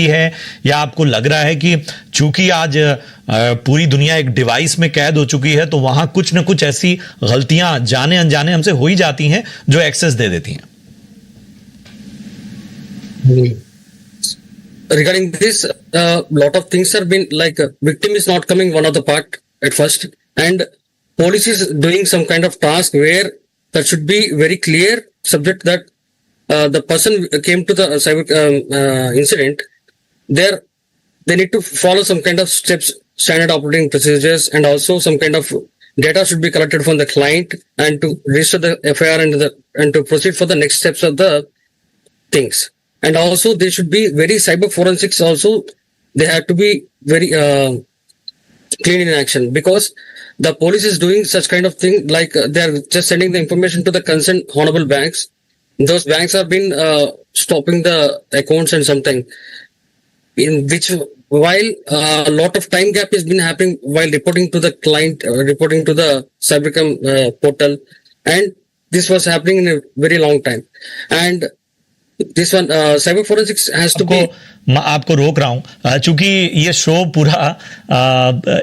है, या आपको लग रहा है कि चूंकि आज पूरी दुनिया एक डिवाइस में कैद हो चुकी है तो वहां कुछ न कुछ ऐसी गलतियां जाने अनजाने हमसे हो ही जाती हैं जो एक्सेस दे देती हैं? Regarding this, lot of things are been like victim is not coming one of the part at first, and police is doing some kind of task where that should be very clear subject that the person came to the cyber incident. There, they need to follow some kind of steps, standard operating procedures, and also some kind of data should be collected from the client and to register the FIR and to proceed for the next steps of the things. And also they should be very cyber forensics also, they have to be very clean in action, because the police is doing such kind of thing like they are just sending the information to the concerned honorable banks. Those banks have been stopping the accounts and something, in which while a lot of time gap has been happening while reporting to the client, reporting to the cybercrime portal, and this was happening in a very long time. And this one cyber forensics has to be. आपको रोक रहा हूं चूंकि ये show पूरा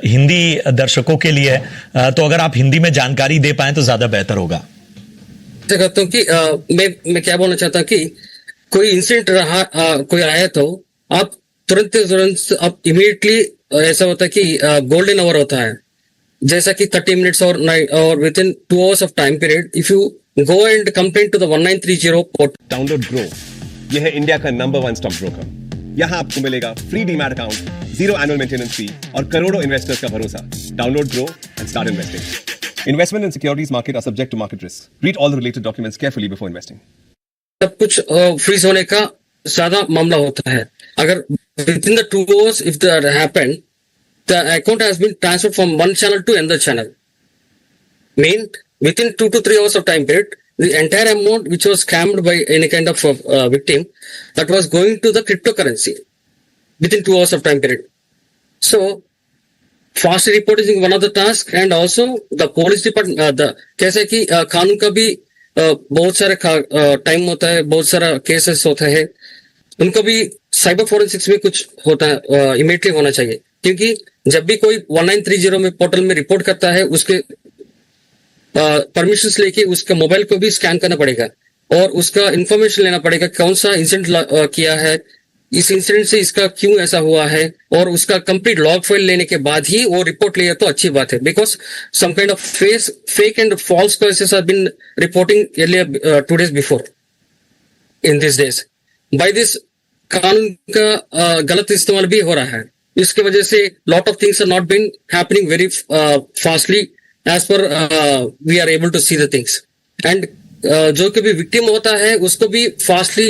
हिंदी दर्शकों के लिए है, तो अगर आप हिंदी में जानकारी दे पाएं तो ज्यादा बेहतर होगा। कहता हूँ कि मैं क्या बोलना चाहता हूँ कि कोई इंसिडेंट रहा, कोई आया तो आप तुरंत आप इमीडिएटली, ऐसा होता है कि गोल्डन आवर होता है, जैसा कि 30 मिनट्स और within 2 hours of time period if you go and complain to the 1930 port. Download Groww, यह है इंडिया का नंबर 1 स्टॉक ब्रोकर। यहाँ आपको मिलेगा free demat account, 0 annual maintenance fee और करोड़ों इन्वेस्टर्स का भरोसा। Download Groww and start investing. Investment in securities market are subject to market risk. Read all the related documents carefully before investing. सब कुछ freeze होने का ज्यादा मामला होता है। अगर with in the 2 hours if that happened, the account has been transferred from one channel to another channel. Mean within 2 to 3 hours of time period, the entire amount which was scammed by any kind of victim, that was going to the cryptocurrency within 2 hours of time period. So fast reporting is one of the tasks, and also the police department, कैसे कि कानून का भी बहुत सारे time होता है, बहुत सारा केसेस होता है, उनको भी साइबर फोरेंसिक्स में कुछ होता है, इमीडिएटली होना चाहिए। क्योंकि जब भी कोई 1930 में पोर्टल में रिपोर्ट करता है, उसके परमिशंस लेके उसके मोबाइल को भी स्कैन करना पड़ेगा और उसका इंफॉर्मेशन लेना पड़ेगा, कौन सा इंसिडेंट किया है, इस इंसिडेंट से इसका क्यों ऐसा हुआ है, और उसका कंप्लीट लॉग फाइल लेने के बाद ही वो रिपोर्ट लिया तो अच्छी बात है। Because some kind of fake and false cases have been reporting earlier 2 days before in these days. By this कानून का गलत इस्तेमाल भी हो रहा है, इसके वजह से lot of things are not been happening very fastly as per we are able to see the things. And जो कभी विक्टिम होता है उसको भी फास्टली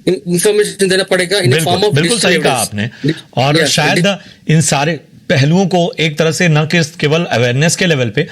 इंफॉर्मेशन देना पड़ेगा इन फॉर्म ऑफ। बिल्कुल सही कहा आपने, और शायद इन सारे पहलुओं को एक तरह से न केवल अवेयरनेस के लेवल पे